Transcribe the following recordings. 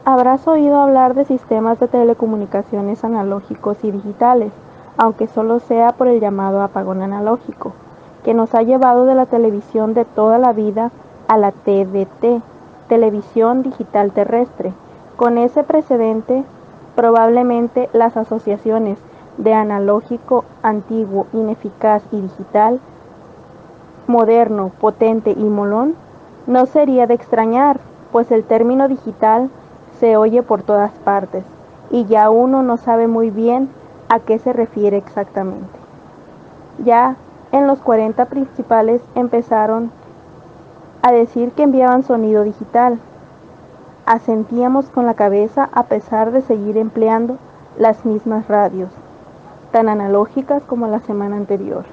Habrás oído hablar de sistemas de telecomunicaciones analógicos y digitales, aunque solo sea por el llamado apagón analógico, que nos ha llevado de la televisión de toda la vida a la TDT, televisión digital terrestre. Con ese precedente, probablemente las asociaciones de analógico, antiguo, ineficaz y digital, moderno, potente y molón, no sería de extrañar, pues el término digital se oye por todas partes y ya uno no sabe muy bien a qué se refiere exactamente. Ya en los 40 principales empezaron a decir que enviaban sonido digital. Asentíamos con la cabeza a pesar de seguir empleando las mismas radios, tan analógicas como la semana anterior,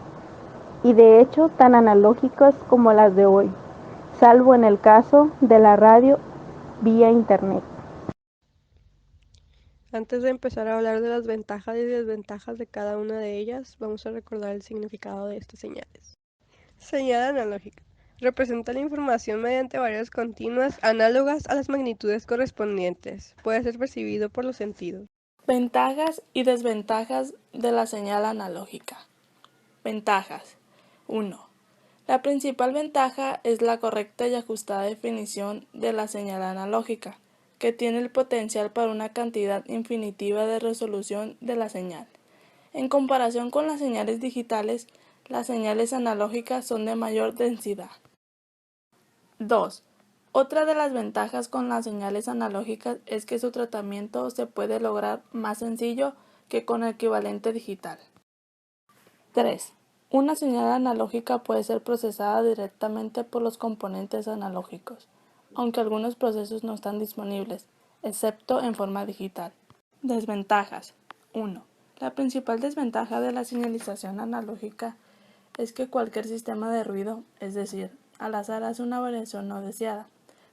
y de hecho tan analógicas como las de hoy, salvo en el caso de la radio vía internet. Antes de empezar a hablar de las ventajas y desventajas de cada una de ellas, vamos a recordar el significado de estas señales. Señal analógica. Representa la información mediante varias continuas análogas a las magnitudes correspondientes. Puede ser percibido por los sentidos. Ventajas y desventajas de la señal analógica. Ventajas. 1. La principal ventaja es la correcta y ajustada definición de la señal analógica, que tiene el potencial para una cantidad infinitiva de resolución de la señal. En comparación con las señales digitales, las señales analógicas son de mayor densidad. 2. Otra de las ventajas con las señales analógicas es que su tratamiento se puede lograr más sencillo que con el equivalente digital. 3. Una señal analógica puede ser procesada directamente por los componentes analógicos, aunque algunos procesos no están disponibles, excepto en forma digital. Desventajas. 1. La principal desventaja de la señalización analógica es que cualquier sistema de ruido, es decir, al azar, hace una variación no deseada.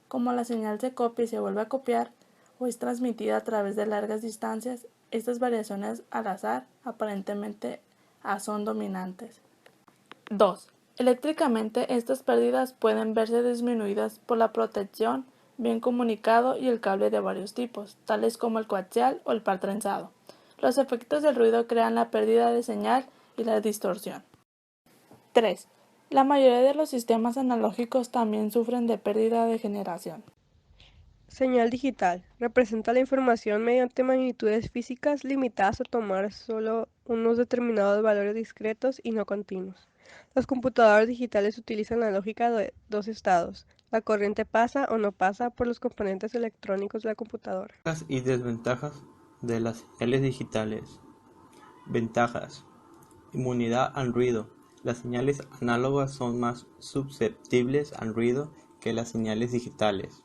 Como la señal se copia y se vuelve a copiar, o es transmitida a través de largas distancias, estas variaciones al azar aparentemente son dominantes. 2. Eléctricamente, estas pérdidas pueden verse disminuidas por la protección, bien comunicado y el cable de varios tipos, tales como el coaxial o el par trenzado. Los efectos del ruido crean la pérdida de señal y la distorsión. 3. La mayoría de los sistemas analógicos también sufren de pérdida de generación. Señal digital. Representa la información mediante magnitudes físicas limitadas a tomar solo unos determinados valores discretos y no continuos. Los computadores digitales utilizan la lógica de dos estados. La corriente pasa o no pasa por los componentes electrónicos de la computadora. Ventajas y desventajas de las señales digitales. Ventajas. Inmunidad al ruido. Las señales análogas son más susceptibles al ruido que las señales digitales.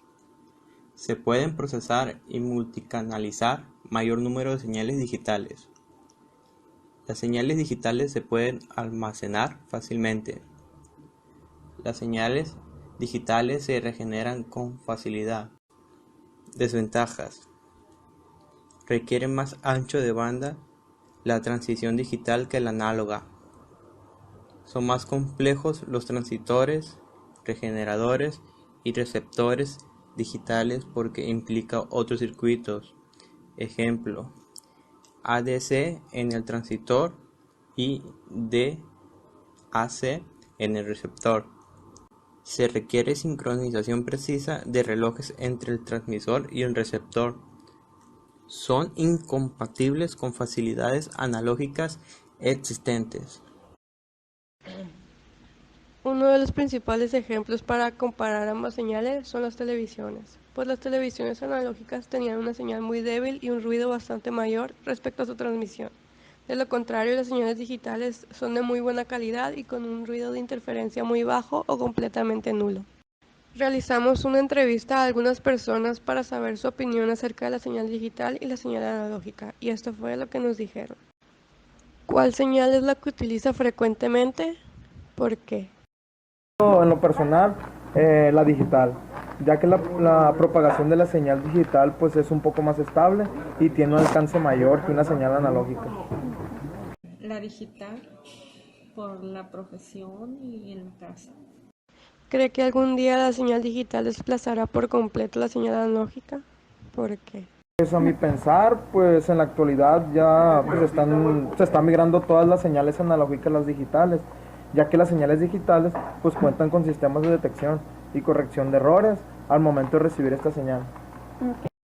Se pueden procesar y multicanalizar mayor número de señales digitales. Las señales digitales se pueden almacenar fácilmente. Las señales digitales se regeneran con facilidad. Desventajas. Requiere más ancho de banda la transición digital que la análoga. Son más complejos los transistores, regeneradores y receptores digitales porque implica otros circuitos. Ejemplo, ADC en el transistor y DAC en el receptor. Se requiere sincronización precisa de relojes entre el transmisor y el receptor. Son incompatibles con facilidades analógicas existentes. Uno de los principales ejemplos para comparar ambas señales son las televisiones, pues las televisiones analógicas tenían una señal muy débil y un ruido bastante mayor respecto a su transmisión. De lo contrario, las señales digitales son de muy buena calidad y con un ruido de interferencia muy bajo o completamente nulo. Realizamos una entrevista a algunas personas para saber su opinión acerca de la señal digital y la señal analógica, y esto fue lo que nos dijeron. ¿Cuál señal es la que utiliza frecuentemente? ¿Por qué? En lo personal, la digital, ya que la propagación de la señal digital pues es un poco más estable y tiene un alcance mayor que una señal analógica. La digital por la profesión y en la casa. ¿Cree que algún día la señal digital desplazará por completo la señal analógica? ¿Por qué? Pues a mi pensar, pues en la actualidad ya pues, se están migrando todas las señales analógicas a las digitales, ya que las señales digitales pues cuentan con sistemas de detección y corrección de errores al momento de recibir esta señal.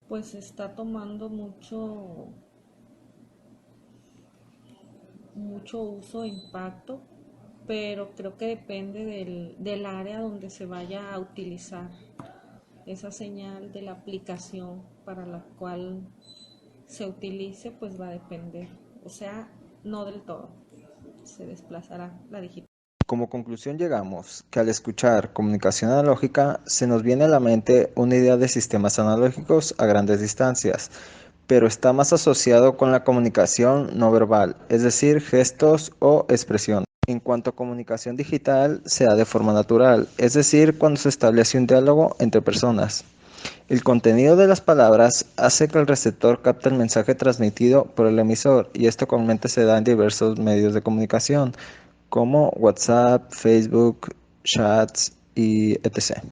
Pues se está tomando mucho uso e impacto, pero creo que depende del área donde se vaya a utilizar esa señal, de la aplicación para la cual se utilice, pues va a depender. O sea, no del todo. Se desplazará la digital. Como conclusión llegamos que al escuchar comunicación analógica se nos viene a la mente una idea de sistemas analógicos a grandes distancias, pero está más asociado con la comunicación no verbal, es decir, gestos o expresión. En cuanto a comunicación digital, se da de forma natural, es decir, cuando se establece un diálogo entre personas. El contenido de las palabras hace que el receptor capte el mensaje transmitido por el emisor y esto comúnmente se da en diversos medios de comunicación como WhatsApp, Facebook, chats y etc.